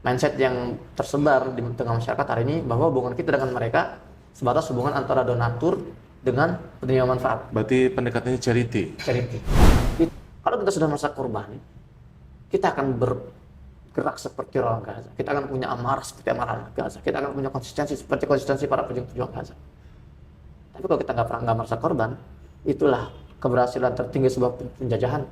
mindset yang tersebar di tengah masyarakat hari ini bahwa hubungan kita dengan mereka sebatas hubungan antara donatur dengan penerima manfaat. Berarti pendekatannya charity. Kalau kita sudah merasa korban, kita akan bergerak seperti orang Gaza. Kita akan punya amarah seperti amarah Gaza. Kita akan punya konsistensi seperti konsistensi para pejuang Gaza. Tapi kalau kita nggak merasa korban, itulah keberhasilan tertinggi sebuah penjajahan.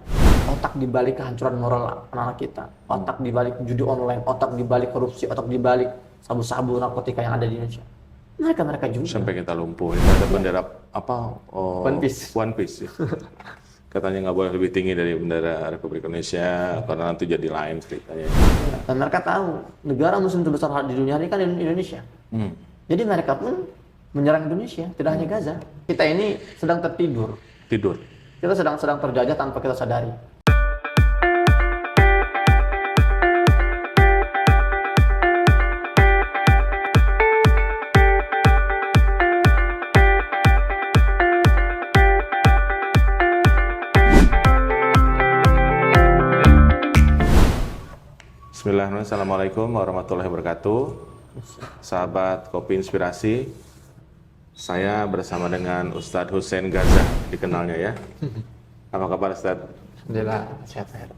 Otak dibalik kehancuran moral anak-anak kita, otak dibalik judi online, otak dibalik korupsi, otak dibalik sabu-sabu narkotika yang ada di Indonesia. Mereka juga. Sampai kita lumpuh. Ini ada bendera apa? One Piece. One Piece. Ya. Katanya nggak boleh lebih tinggi dari bendera Republik Indonesia karena nanti jadi lain ceritanya. Dan mereka tahu negara muslim terbesar di dunia ini kan Indonesia. Jadi mereka pun menyerang Indonesia, tidak hanya Gaza. Kita ini sedang tertidur. Tidur. Kita sedang terjajah tanpa kita sadari. Bismillahirrahmanirrahim. Assalamualaikum warahmatullahi wabarakatuh. Sahabat Kopi Inspirasi, saya bersama dengan Ustadz Hussein Gaza, dikenalnya ya. Apa kabar Ustadz? Alhamdulillah, sehat-sehat.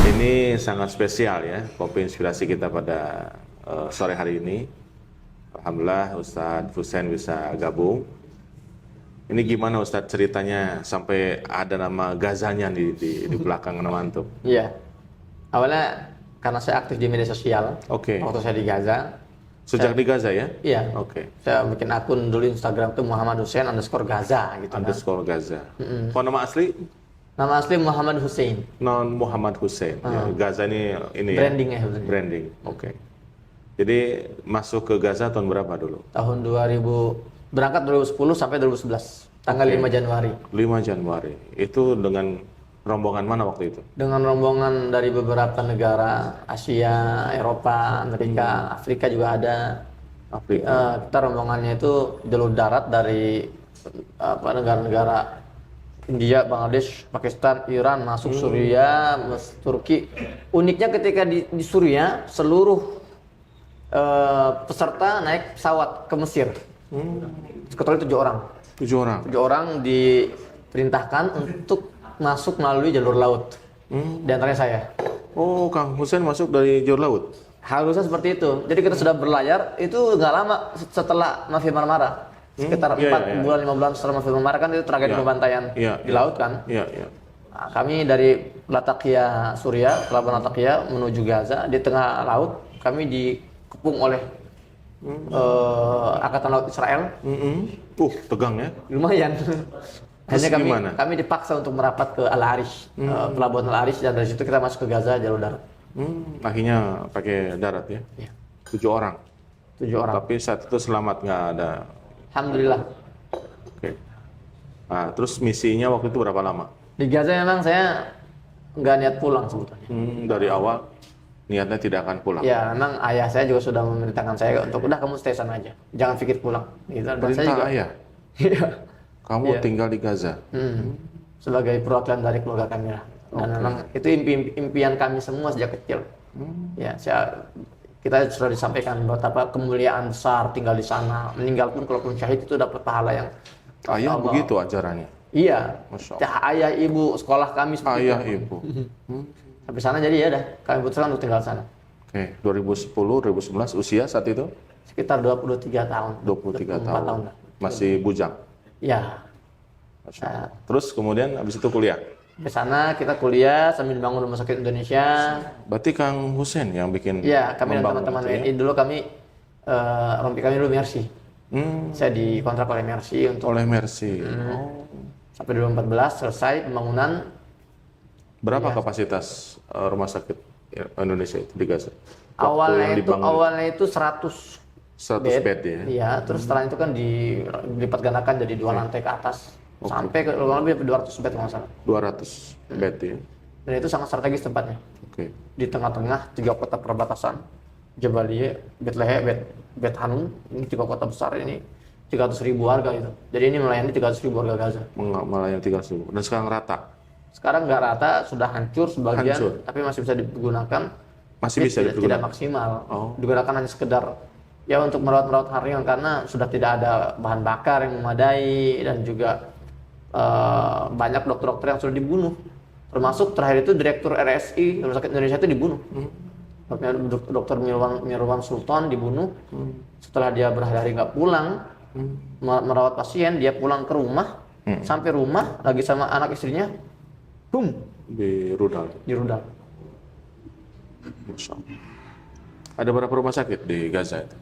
Ini sangat spesial ya, Kopi Inspirasi kita pada sore hari ini. Alhamdulillah Ustadz Hussein bisa gabung. Ini gimana Ustadz ceritanya sampai ada nama Gazanya di belakang nama antum? Iya. Awalnya karena saya aktif di media sosial. Oke. Waktu saya di Gaza. Sejak di Gaza ya? Iya. Oke. Saya bikin akun dulu Instagram tuh Muhammad Hussein _Gaza gitu kan. _Gaza. Kalau nama asli? Nama asli Muhammad Hussein. Non Muhammad Hussein. Ya, Gaza ini brandingnya ya? Branding. Oke. Jadi masuk ke Gaza tahun berapa dulu? Tahun 2000, berangkat 2010 sampai 2011. Tanggal 5 Januari. 5 Januari. Itu dengan rombongan mana waktu itu? Dengan rombongan dari beberapa negara, Asia, Eropa, Amerika, Afrika juga ada. Afrika. Kita rombongannya itu jalur darat dari negara-negara India, Bangladesh, Pakistan, Iran, masuk Suriah, Turki. Uniknya ketika di Suriah, seluruh peserta naik pesawat ke Mesir. Kecuali 7 orang. 7 orang? 7 orang diperintahkan untuk masuk melalui jalur laut. Di antaranya saya. Oh, Kang Hussein masuk dari jalur laut? Harusnya seperti itu. Jadi kita sudah berlayar, itu nggak lama setelah Mafia Marmara. Sekitar 4 bulan, 5 bulan setelah Mafia Marmara kan itu tragedi pembantaian di laut kan. Nah, kami dari Latakia, Suriah, pelabuhan Latakia menuju Gaza. Di tengah laut, kami dikepung oleh Angkatan Laut Israel. Tegang ya? Lumayan. Hanya kami dipaksa untuk merapat ke Al-Arish, pelabuhan Al-Arish, dan dari situ kita masuk ke Gaza jalur darat. Akhirnya pakai darat ya? Iya. 7 orang? 7 orang. Tapi saat itu selamat, nggak ada? Alhamdulillah. Oke. Nah, terus misinya waktu itu berapa lama? Di Gaza memang saya nggak niat pulang sebetulnya. Dari awal niatnya tidak akan pulang? Ya, memang ayah saya juga sudah memerintahkan saya untuk udah kamu stay sana aja, jangan pikir pulang. Gitu. Dan Perintah saya juga, ayah? Iya. Kamu tinggal di Gaza? Sebagai perwakilan dari keluarga kami lah. Dan memang itu impian kami semua sejak kecil. Ya, kita sudah disampaikan betapa kemuliaan besar tinggal di sana. Meninggal pun kalaupun syahid itu dapat pahala yang Ayah begitu ajarannya? Iya. Masya Allah. Ayah, ibu, sekolah kami seperti ayah, itu. ibu. Sampai sana jadi ya dah, kami putuskan untuk tinggal sana. Oke, 2010, 2011 usia saat itu? Sekitar 23 tahun. 23 tahun. tahun. Masih bujang? Ya. Terus kemudian habis itu kuliah? Di sana kita kuliah sambil bangun Rumah Sakit Indonesia. Berarti Kang Hussein yang bikin? Iya, kami dan teman-teman WNI dulu kami rompi kami dulu Mercy. Saya dikontrak oleh Mercy untuk. Oleh Mercy. Sampai 2014 selesai pembangunan. Berapa kapasitas rumah sakit Indonesia itu di Gaza? Awalnya itu 100 bed ya? Iya, terus setelah itu kan dilipat gandakan jadi 2 lantai ke atas. Sampai ke lebih 200 bed kalau nggak salah. 200 bed ya? Dan itu sangat strategis tempatnya. Di tengah-tengah 3 kota perbatasan. Jabalia, Bethlehem, Bet Hanun, ini 3 kota besar ini. 300.000 warga itu. Jadi ini melayani 300.000 warga Gaza. Melayani 300.000. Dan sekarang rata? Sekarang nggak rata, sudah hancur sebagian, tapi masih bisa digunakan. Masih Dia bisa tidak digunakan? maksimal. Oh. Digunakan hanya sekedar ya untuk merawat harimau karena sudah tidak ada bahan bakar yang memadai dan juga banyak dokter-dokter yang sudah dibunuh. Termasuk terakhir itu Direktur RSI Rumah Sakit Indonesia itu dibunuh. Dokter Mirwan Sultan dibunuh setelah dia berhari-hari nggak pulang merawat pasien. Dia pulang ke rumah, sampai rumah lagi sama anak istrinya, boom, Di rudal. dirudal. Masya Allah. Ada berapa rumah sakit di Gaza itu?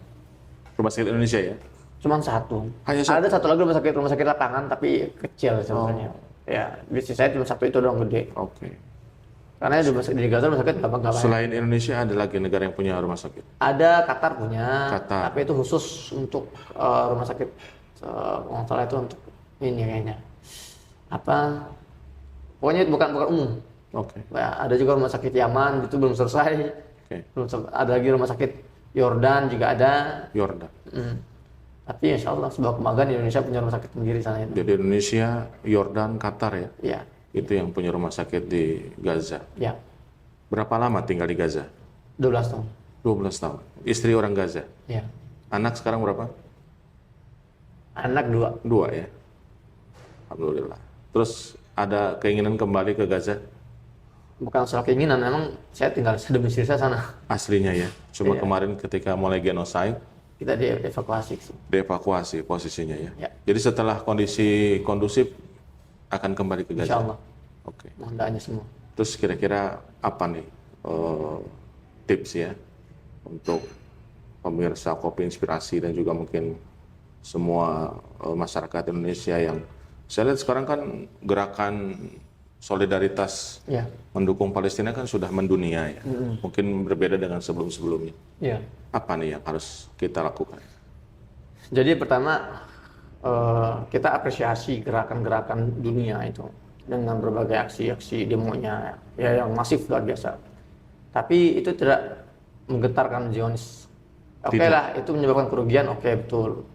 Rumah sakit Indonesia ya? Cuman satu. Hanya satu? Ada satu lagi rumah sakit lapangan tapi kecil sebenarnya. Ya, bisnis saya cuma satu itu doang gede. Oke. Karena di Gaza rumah sakit nggak banyak. Selain Indonesia ada lagi negara yang punya rumah sakit? Ada Qatar punya, Qatar. tapi itu khusus untuk rumah sakit. Kalau salah itu untuk ini kayaknya. Apa? Pokoknya itu bukan umum. Oke. Ya, ada juga rumah sakit Yaman itu belum selesai. Oke. Ada lagi rumah sakit Yordan juga ada. Yordan. Tapi insya Allah sebuah kebanggaan Indonesia punya rumah sakit sendiri sana itu. Jadi Indonesia, Yordan, Qatar ya? Iya, Itu yang punya rumah sakit di Gaza. ya. Berapa lama tinggal di Gaza? 12 tahun. 12 tahun. Istri orang Gaza. Ya. Anak sekarang berapa? Anak 2. 2 ya. Alhamdulillah. Terus ada keinginan kembali ke Gaza? Bukan soal keinginan, memang saya tinggal sedomisili saya sana. Aslinya ya. Cuma Iya. kemarin ketika mulai genocide, Kita dievakuasi sih. dievakuasi posisinya ya. Ya. Jadi setelah kondisi kondusif akan kembali ke Gaza. Insya Allah. Oke. Mohon doanya semua. Terus kira-kira apa nih tips ya untuk pemirsa Kopi Inspirasi dan juga mungkin semua masyarakat Indonesia yang saya lihat sekarang kan gerakan solidaritas Ya. mendukung Palestina kan sudah mendunia ya. Mungkin berbeda dengan sebelum-sebelumnya. Ya. Apa nih yang harus kita lakukan? Jadi pertama kita apresiasi gerakan-gerakan dunia itu dengan berbagai aksi-aksi demonya ya yang masif luar biasa. Tapi itu tidak menggetarkan Zionis. Oke Tidak. lah, itu menyebabkan kerugian, oke betul.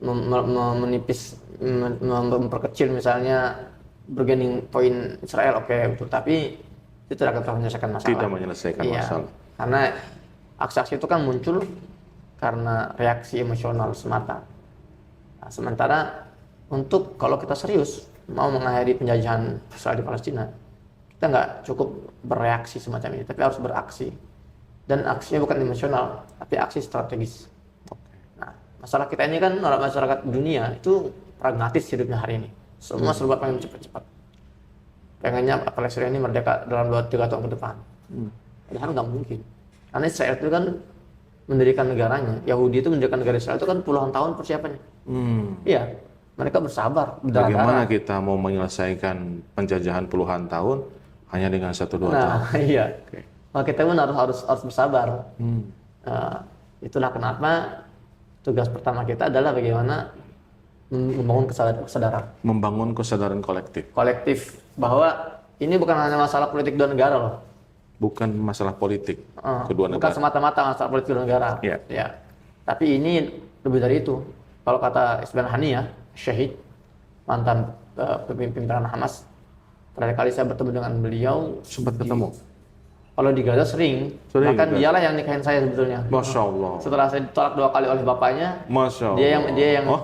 Menipis, memperkecil misalnya bargaining point Israel, oke betul. Tapi itu tidak akan menyelesaikan masalah. Tidak menyelesaikan Iya, masalah. karena aksi-aksi itu kan muncul karena reaksi emosional semata. Nah, sementara untuk kalau kita serius mau mengakhiri penjajahan Israel di Palestina, kita nggak cukup bereaksi semacam ini, tapi harus beraksi. Dan aksinya bukan emosional, tapi aksi strategis. Nah, masalah kita ini kan orang masyarakat dunia itu pragmatis hidupnya hari ini. Semua serba pengen cepat-cepat. Pengennya Palestina ini merdeka dalam 2-3 tahun ke depan. Padahal nggak mungkin. Karena Israel itu kan mendirikan negaranya. Yahudi itu mendirikan negara Israel itu kan puluhan tahun persiapannya. Iya, mereka bersabar. Bagaimana kita mau menyelesaikan penjajahan puluhan tahun hanya dengan 1-2 tahun? Nah, iya. Oke. Maka kita pun harus bersabar. Nah, itulah kenapa tugas pertama kita adalah bagaimana membangun kesadaran Membangun kesadaran kolektif. kolektif bahwa ini bukan hanya masalah politik dua negara loh. Bukan masalah politik kedua Bukan negara. semata-mata masalah politik dua negara. Iya. Ya. Tapi ini lebih dari itu. Kalau kata Ismail Haniyah, syahid, mantan pimpinan Hamas, terakhir kali saya bertemu dengan beliau. Sempat ketemu. Kalau di Gaza sering, Sering, bahkan Gaza. dialah yang nikahin saya sebetulnya. Masya Allah. Setelah saya ditolak 2 kali oleh bapaknya, Masya Allah. dia yang Oh,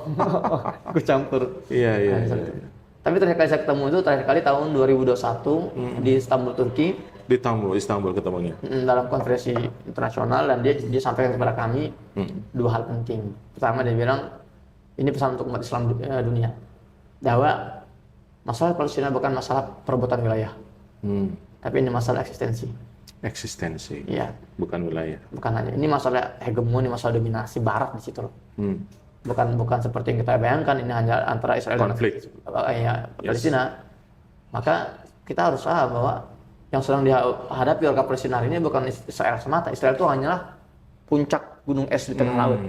aku campur. iya, iya, Nah, iya. Tapi terakhir kali saya ketemu itu terakhir kali tahun 2021 di Istanbul, Turki, Di Istanbul ketemunya. dalam konferensi internasional, dan dia sampaikan kepada kami 2 hal penting. Pertama dia bilang ini pesan untuk umat Islam dunia, bahwa masalah Palestina bukan masalah perebutan wilayah, tapi ini masalah eksistensi. Eksistensi, Iya, bukan wilayah. bukan hanya ini masalah hegemoni, masalah dominasi Barat di situ loh. Bukan seperti yang kita bayangkan ini hanya antara Israel Konflik. dan Palestina. Maka kita harus paham bahwa yang sedang dihadapi warga Palestina hari ini bukan Israel semata. Israel itu hanyalah puncak gunung es di tengah laut.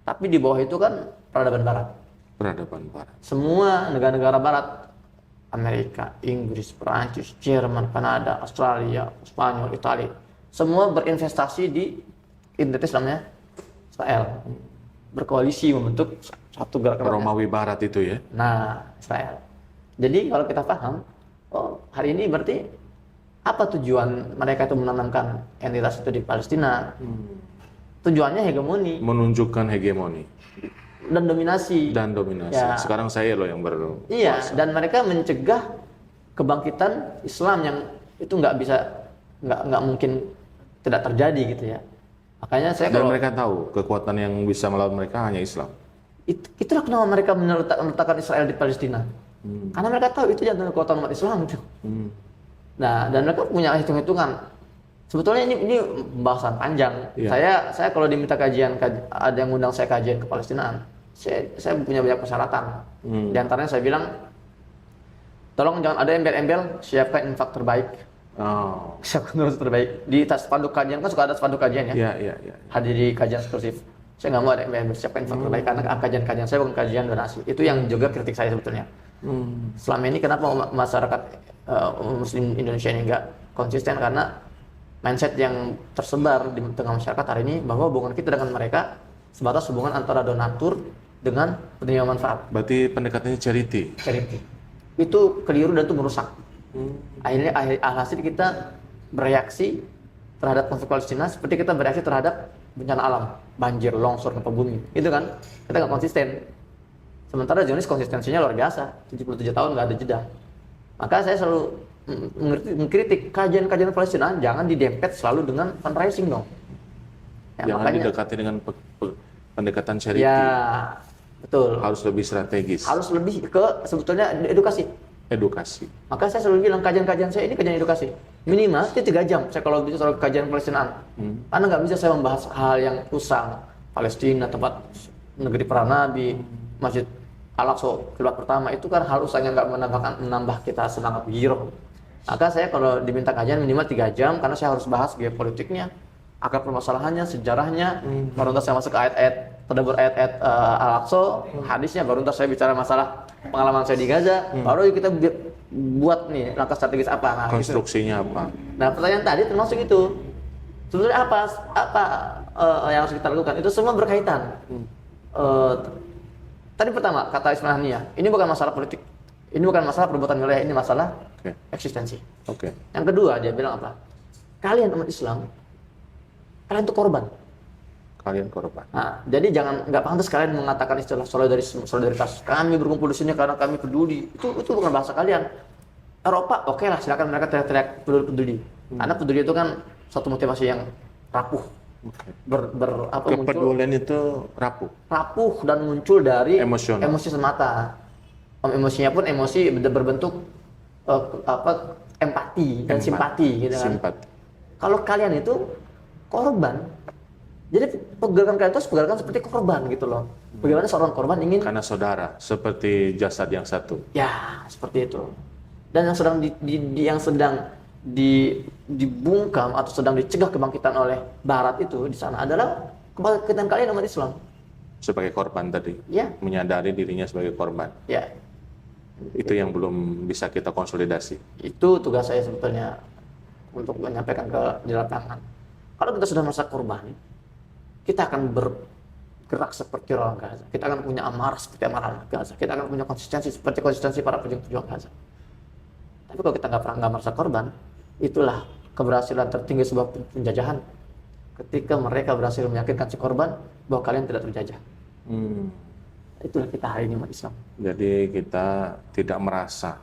Tapi di bawah itu kan peradaban Barat. Peradaban Barat. Semua negara-negara Barat, Amerika, Inggris, Perancis, Jerman, Kanada, Australia, Spanyol, Italia, semua berinvestasi di identitas namanya Israel. Berkoalisi membentuk satu gerakan. Romawi Barat itu ya. Nah, Israel. Jadi kalau kita paham, oh hari ini berarti Apa tujuan mereka itu menanamkan entitas itu di Palestina? Tujuannya hegemoni Menunjukkan hegemoni dan dominasi. dan dominasi. Ya. Sekarang saya loh yang berkuasa. Iya, dan mereka mencegah kebangkitan Islam yang itu nggak mungkin tidak terjadi gitu ya. Makanya saya Dan kalau mereka tahu kekuatan yang bisa melawan mereka hanya Islam. itulah kenapa mereka meletakkan Israel di Palestina. Karena mereka tahu itu jantung kekuatan umat Islam itu. Nah, dan mereka punya hitung-hitungan. Sebetulnya ini pembahasan panjang. Iya. Saya kalau diminta kajian, ada yang undang saya kajian ke Palestina, saya punya banyak persyaratan. Di antaranya saya bilang, tolong jangan ada embel-embel, siapkan infak terbaik. Oh. Siapkan terus terbaik. Di tas spanduk kajian kan suka ada spanduk kajian ya. Iya. Hadiri kajian eksklusif. Saya nggak mau ada embel-embel, siapkan infak terbaik karena kajian-kajian saya bukan kajian donasi. Itu yang juga kritik saya sebetulnya. Selama ini kenapa masyarakat Muslim Indonesia ini nggak konsisten, karena mindset yang tersebar di tengah masyarakat hari ini bahwa hubungan kita dengan mereka sebatas hubungan antara donatur dengan penerima manfaat. Berarti pendekatannya charity. Itu keliru dan itu merusak. Akhirnya alhasil kita bereaksi terhadap konflik Palestina seperti kita bereaksi terhadap bencana alam, banjir, longsor, gempa bumi. Itu kan kita nggak konsisten. Sementara Zionis konsistensinya luar biasa, 77 tahun nggak ada jeda. Maka saya selalu mengkritik kajian-kajian Palestina jangan didempet selalu dengan fundraising dong. Ya, Jangan didekati dengan pendekatan charity. Ya, betul. Harus lebih strategis. Harus lebih ke sebetulnya edukasi. Maka saya selalu bilang kajian-kajian saya ini kajian edukasi. Minimal itu 3 jam. Saya kalau bisa selalu kajian Palestinaan. Karena nggak bisa saya membahas hal yang usang. Palestina, tempat negeri para nabi, Masjid Al-Aqsa, kiblat pertama, itu kan hal usang yang nggak menambah kita semangat giroh. Maka saya kalau diminta kajian minimal 3 jam karena saya harus bahas geopolitiknya, akar permasalahannya, sejarahnya, baru ntar saya masuk ke ayat-ayat, tadabbur ayat-ayat Al-Aqsa, hadisnya, baru ntar saya bicara masalah pengalaman saya di Gaza, baru kita buat nih langkah strategis apa. Nah, konstruksinya gitu. apa? Nah, pertanyaan tadi termasuk itu. Sebenarnya apa yang harus kita lakukan? Itu semua berkaitan. Tadi pertama kata Ismail Haniyah, ini bukan masalah politik, ini bukan masalah perbuatan wilayah, ini masalah eksistensi. Yang kedua dia bilang apa? Kalian umat Islam, kalian itu korban. Nah, jadi nggak pantas kalian mengatakan istilah solidaritas. Kami berkumpul di sini karena kami peduli. Itu bukan bahasa kalian. Eropa, oke lah, silakan mereka teriak-teriak peduli. Karena peduli itu kan suatu motivasi yang rapuh. Kepedulian itu rapuh dan muncul dari emosional. Emosi semata. Emosinya pun emosi berbentuk empati dan simpati gitu kan. Kalau kalian itu korban, jadi pergerakan kalian itu pergerakan seperti korban gitu loh. Bagaimana seorang korban ingin karena saudara seperti jasad yang satu. Ya, seperti itu. Dan yang sedang dibungkam atau sedang dicegah kebangkitan oleh Barat itu di sana adalah kebangkitan kalian umat Islam sebagai korban tadi. Ya. Menyadari dirinya sebagai korban. Ya. Itu yang belum bisa kita konsolidasi. Itu tugas saya sebetulnya untuk menyampaikan di lapangan. Kalau kita sudah merasa korban, kita akan bergerak seperti orang Gaza. Kita akan punya amarah seperti amarah Gaza. Kita akan punya konsistensi seperti konsistensi para pejuang Gaza. Tapi kalau kita nggak merasa korban, itulah keberhasilan tertinggi sebuah penjajahan. Ketika mereka berhasil meyakinkan si korban bahwa kalian tidak terjajah. Itulah kita hari ini umat Islam. Jadi kita tidak merasa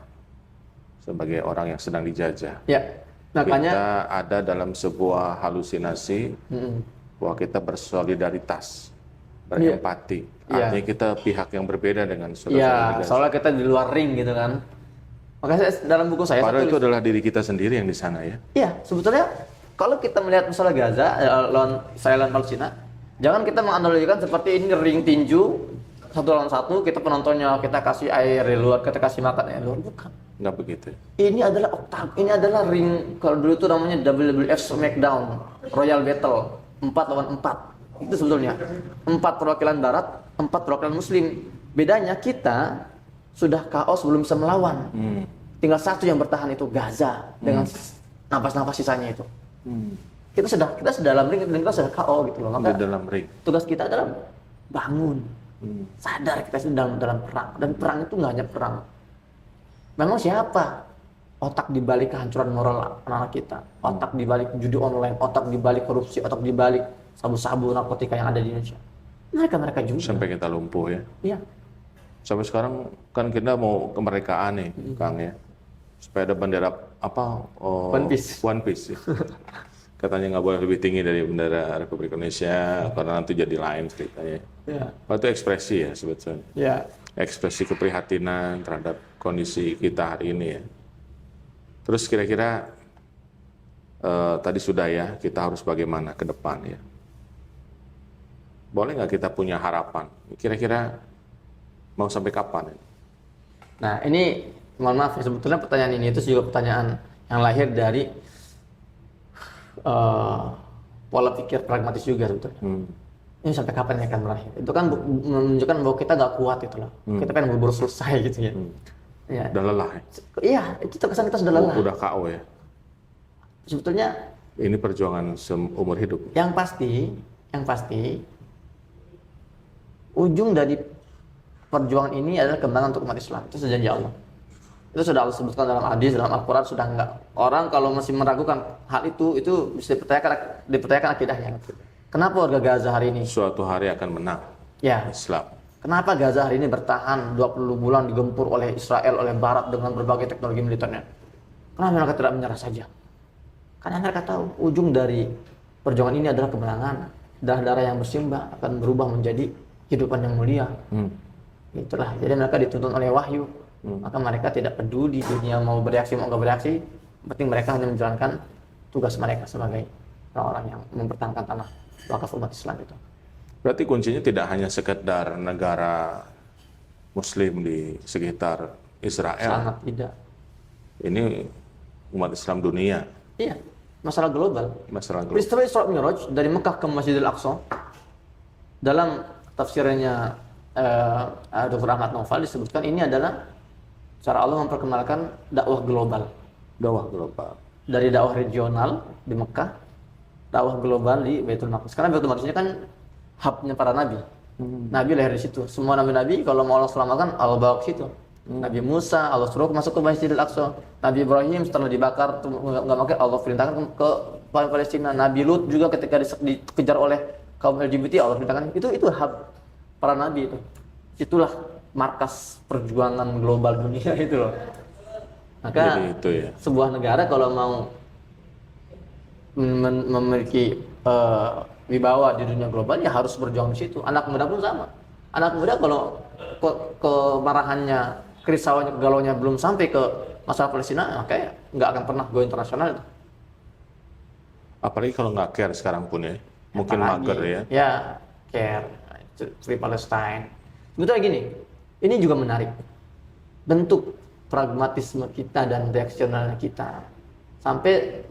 sebagai orang yang sedang dijajah. Ya, makanya kita ada dalam sebuah halusinasi bahwa kita bersolidaritas, berempati. Artinya kita pihak yang berbeda dengan saudara-saudara di Gaza. Soalnya kita di luar ring gitu kan. Makanya dalam buku saya padahal itu adalah diri kita sendiri yang di sana ya. Iya, sebetulnya kalau kita melihat masalah Gaza, Israel dan Palestina, jangan kita menganalogikan seperti ini ring tinju 1 lawan 1, kita penontonnya kita kasih air di luar, kita kasih makan air di luar, bukan. Nggak begitu. Ini adalah ring, kalau dulu itu namanya WWF Smackdown, Royal Battle, 4 lawan 4. Itu sebetulnya 4 perwakilan Barat, 4 perwakilan Muslim. Bedanya kita sudah kaos belum bisa melawan. Tinggal satu yang bertahan itu Gaza dengan nafas-nafas sisanya itu. Kita sudah dalam ring dan kita sudah KO gitu loh. Maka dalam ring. Tugas kita adalah bangun. Sadar kita sedang dalam perang, dan perang itu nggak hanya perang. Memang siapa otak dibalik kehancuran moral anak-anak kita, otak dibalik judi online, otak dibalik korupsi, otak dibalik sabu-sabu narkotika yang ada di Indonesia. Mereka juga. Sampai kita lumpuh ya. Iya. Sampai sekarang kan kita mau kemerdekaan nih, Kang ya. Supaya ada bendera apa? One Piece. Ya. Katanya nggak boleh lebih tinggi dari bendera Republik Indonesia karena nanti jadi lain ceritanya. Ya. Itu ekspresi ya sebetulnya. Ya. Ekspresi keprihatinan terhadap kondisi kita hari ini ya. Terus kira-kira tadi sudah ya, kita harus bagaimana ke depan ya. Boleh nggak kita punya harapan? Kira-kira mau sampai kapan? Nah ini, mohon maaf, sebetulnya pertanyaan ini itu juga pertanyaan yang lahir dari pola pikir pragmatis juga sebetulnya. Ini sampai kapan ini akan berakhir? Itu kan menunjukkan bahwa kita nggak kuat itu loh. Kita pengen buru-buru selesai gitu ya. Ya. Udah lelah ya? Iya, itu terkesan kita sudah lelah. Udah KO ya? Sebetulnya ini perjuangan seumur hidup. Yang pasti ujung dari perjuangan ini adalah kemenangan untuk umat Islam. Itu janji Allah. Itu sudah Allah sebutkan dalam hadis, dalam Al-Quran, sudah enggak. Orang kalau masih meragukan hal itu bisa dipertanyakan akidahnya. Kenapa warga Gaza hari ini? Suatu hari akan menang Ya. Islam. Kenapa Gaza hari ini bertahan 20 bulan digempur oleh Israel, oleh Barat dengan berbagai teknologi militernya? Kenapa mereka tidak menyerah saja? Karena mereka tahu ujung dari perjuangan ini adalah kemenangan. Darah-darah yang bersimbah akan berubah menjadi kehidupan yang mulia. Itulah. Jadi mereka dituntun oleh wahyu. Maka mereka tidak peduli dunia mau bereaksi mau nggak bereaksi. Yang penting mereka hanya menjalankan tugas mereka sebagai orang-orang yang mempertahankan tanah wakaf umat Islam itu. Berarti kuncinya tidak hanya sekedar negara Muslim di sekitar Israel. Sangat tidak. Ini umat Islam dunia. Iya, masalah global. Masalah global. Peristiwa Isra Mi'raj dari Mekah ke Masjidil Aqsa dalam tafsirannya Dr. Ahmad Naufal disebutkan ini adalah cara Allah memperkenalkan dakwah global. Dakwah global. Dari dakwah regional di Mekah, dakwah global di Baitul Maqdis. Karena Baitul Maqdis ini kan hubnya para nabi. Nabi lahir di situ. Semua nabi-nabi kalau mau Allah selamatkan, Allah bawa ke situ. Nabi Musa, Allah suruh masuk ke Masjidil Aqsa. Nabi Ibrahim setelah dibakar, nggak pakai, Allah perintahkan ke Palestina. Nabi Lut juga ketika dikejar oleh kaum LGBT, Allah perintahkan. Itu hub para nabi itu. Itulah markas perjuangan global dunia itu loh. Maka Jadi itu ya. sebuah negara kalau mau memiliki wibawa di dunia global ya harus berjuang di situ. Anak muda pun sama. Anak muda kalau kemarahannya, kerisauannya, kegalauannya belum sampai ke masalah Palestina, makanya nggak akan pernah go internasional itu. Apalagi kalau nggak care sekarang pun ya. Mungkin mager ya. Ya, care, Free Palestine. Sebetulnya gini, ini juga menarik. Bentuk pragmatisme kita dan reaksionalnya kita. Sampai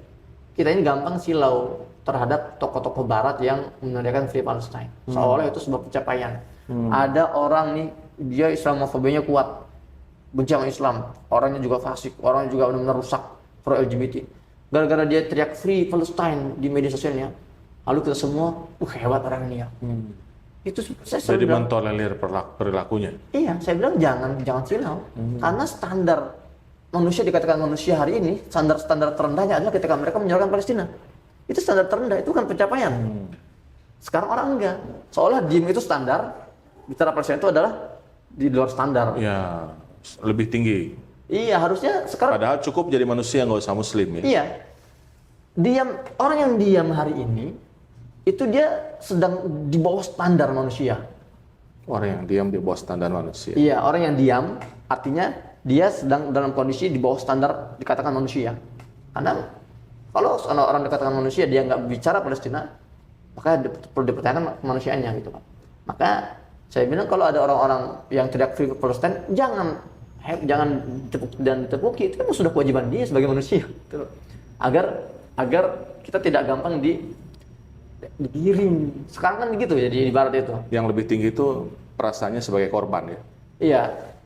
kita ini gampang silau terhadap tokoh-tokoh barat yang menandakan Free Palestine. Seolah itu sebuah pencapaian. Ada orang nih, dia Islamofobianya kuat, benci sama Islam, orangnya juga fasik, orangnya juga benar-benar rusak, pro LGBT. Gara-gara dia teriak Free Palestine di media sosialnya, lalu kita semua, hebat orang ini ya. Itu saya Jadi bilang, mentolerir perilakunya. iya, saya bilang jangan silau, karena standar manusia dikatakan manusia hari ini, standar terendahnya adalah ketika mereka menyerahkan Palestina. Itu standar terendah, itu kan pencapaian. Sekarang orang enggak, seolah diem itu standar, bicara Palestina itu adalah di luar standar. Ya, lebih tinggi. Iya, harusnya sekarang. Padahal cukup jadi manusia nggak usah Muslim ya. Iya, orang yang diam hari ini itu dia sedang di bawah standar manusia. Orang yang diam di bawah standar manusia. Iya, orang yang diam artinya dia sedang dalam kondisi di bawah standar dikatakan manusia. Karena kalau orang dikatakan manusia dia nggak bicara Palestina, maka perlu dipertanyakan kemanusiaannya gitu kan. Maka saya bilang kalau ada orang-orang yang teriak Free Palestine, jangan ditepuki, itu kan sudah kewajiban dia sebagai manusia. Gitu. Agar kita tidak gampang digiring. Sekarang kan begitu ya di barat itu. Yang lebih tinggi itu perasaannya sebagai korban ya.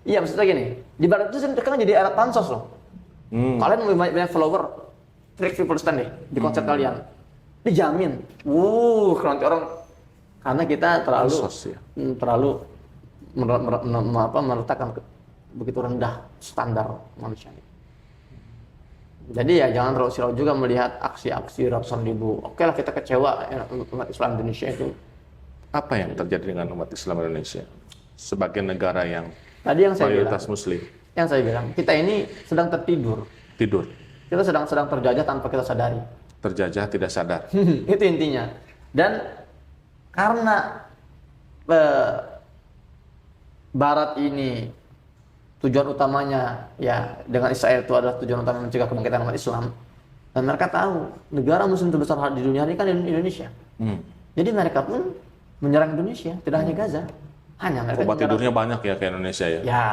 Iya maksudnya gini, di barat itu sekarang jadi alat pansos loh. Kalian mau banyak follower, teriak Free Palestine deh di konser kalian, dijamin. Nanti orang, karena kita terlalu meletakkan begitu rendah standar manusia. Jadi ya jangan terlalu silau juga melihat aksi-aksi ratusan ribu. Oke lah kita kecewa ya, umat Islam Indonesia itu. Apa yang terjadi dengan umat Islam Indonesia sebagai negara yang Tadi yang saya bilang, mayoritas Muslim? yang saya bilang kita ini sedang tertidur. Tidur, Kita sedang terjajah tanpa kita sadari. terjajah tidak sadar. Itu intinya. Dan karena Barat ini tujuan utamanya ya dengan Israel itu adalah tujuan utama mencegah kebangkitan umat Islam, dan mereka tahu negara Muslim terbesar di dunia ini kan Indonesia. Jadi mereka pun menyerang Indonesia, tidak hanya Gaza, hanya mereka Obat menyerang, tidurnya banyak ya ke Indonesia ya, ya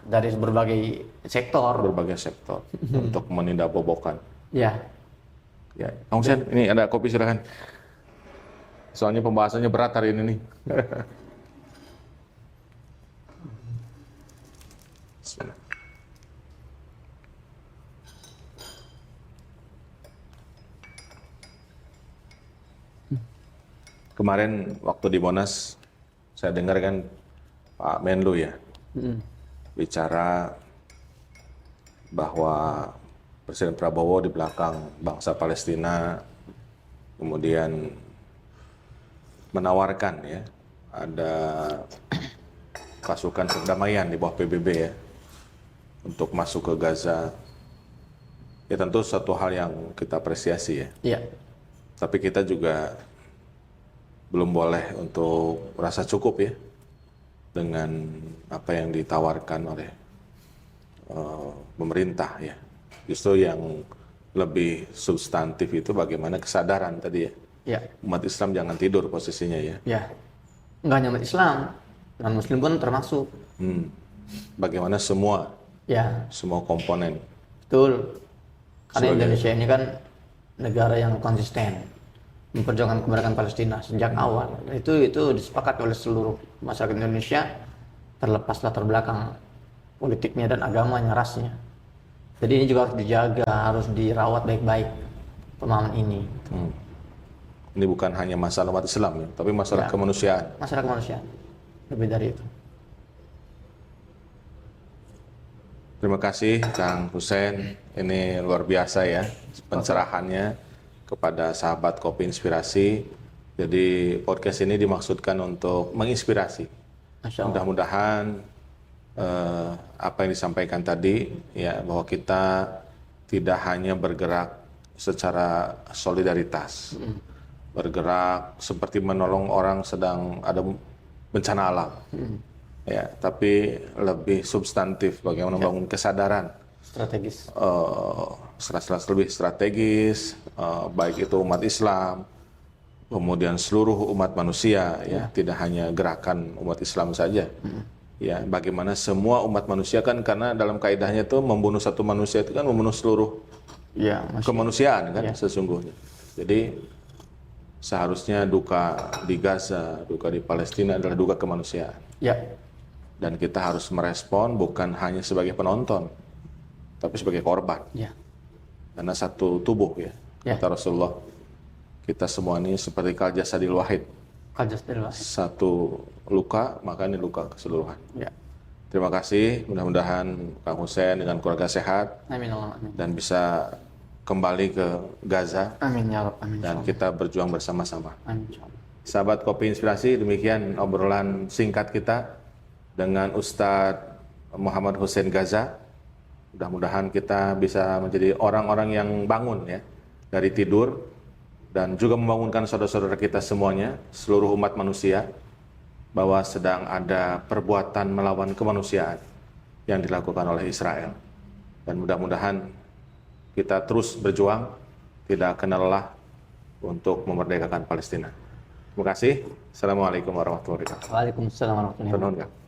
dari berbagai sektor. berbagai sektor untuk menindakbobokan. Ya, Ya, Kang Hussein, ini ada kopi silakan. Soalnya pembahasannya berat hari ini nih. Bismillah. Kemarin waktu di Monas, saya dengar kan Pak Menlu ya, bicara bahwa Presiden Prabowo di belakang bangsa Palestina, kemudian menawarkan ya, ada pasukan perdamaian di bawah PBB ya, untuk masuk ke Gaza. Ya tentu satu hal yang kita apresiasi ya. iya, Tapi kita juga belum boleh untuk merasa cukup ya dengan apa yang ditawarkan oleh pemerintah ya. Justru yang lebih substantif itu bagaimana kesadaran tadi ya. ya, Umat Islam jangan tidur posisinya ya. ya. Nggak hanya umat Islam, non Muslim pun termasuk. Bagaimana semua Ya, komponen. betul. Karena Sebagai- Indonesia ini kan negara yang konsisten memperjuangkan kemerdekaan Palestina sejak awal. Itu disepakati oleh seluruh masyarakat Indonesia, terlepas latar belakang politiknya dan agamanya, rasnya. Jadi ini juga harus dijaga, harus dirawat baik-baik pemahaman ini. Ini bukan hanya masalah umat Islam ya, tapi masalah Ya. kemanusiaan. Masyarakat manusia lebih dari itu. Terima kasih Kang Hussein, ini luar biasa ya pencerahannya kepada sahabat Kopi Inspirasi. Jadi podcast ini dimaksudkan untuk menginspirasi. Masya Allah. Mudah-mudahan apa yang disampaikan tadi ya, bahwa kita tidak hanya bergerak secara solidaritas, bergerak seperti menolong orang sedang ada bencana alam, ya, tapi lebih substantif bagaimana membangun kesadaran Strategis. lebih strategis, baik itu umat Islam, kemudian seluruh umat manusia, ya, tidak hanya gerakan umat Islam saja. Ya, bagaimana semua umat manusia kan, karena dalam kaidahnya itu membunuh satu manusia itu kan membunuh seluruh Ya, kemanusiaan kan sesungguhnya. Jadi seharusnya duka di Gaza, duka di Palestina adalah duka kemanusiaan. ya, Dan kita harus merespon bukan hanya sebagai penonton, tapi sebagai korban. ya, Karena satu tubuh ya, Ya. kata Rasulullah, kita semua ini seperti kal jasadil wahid. kajas dari luar. Satu luka, maka ini luka keseluruhan. Ya, Terima kasih, mudah-mudahan Kang Hussein dengan keluarga sehat amin Allah, amin. dan bisa kembali ke Gaza Amin ya Rabb, amin. dan kita berjuang bersama-sama. Amin insya Allah. Sahabat Kopi Inspirasi, demikian obrolan singkat kita dengan Ustadz Muhammad Hussein Gaza. Mudah-mudahan kita bisa menjadi orang-orang yang bangun ya dari tidur, dan juga membangunkan saudara-saudara kita semuanya, seluruh umat manusia, bahwa sedang ada perbuatan melawan kemanusiaan yang dilakukan oleh Israel. Dan mudah-mudahan kita terus berjuang, tidak kenal lelah untuk memerdekakan Palestina. Terima kasih. Assalamualaikum warahmatullahi wabarakatuh. Waalaikumsalam warahmatullahi wabarakatuh. Tenun, Kang.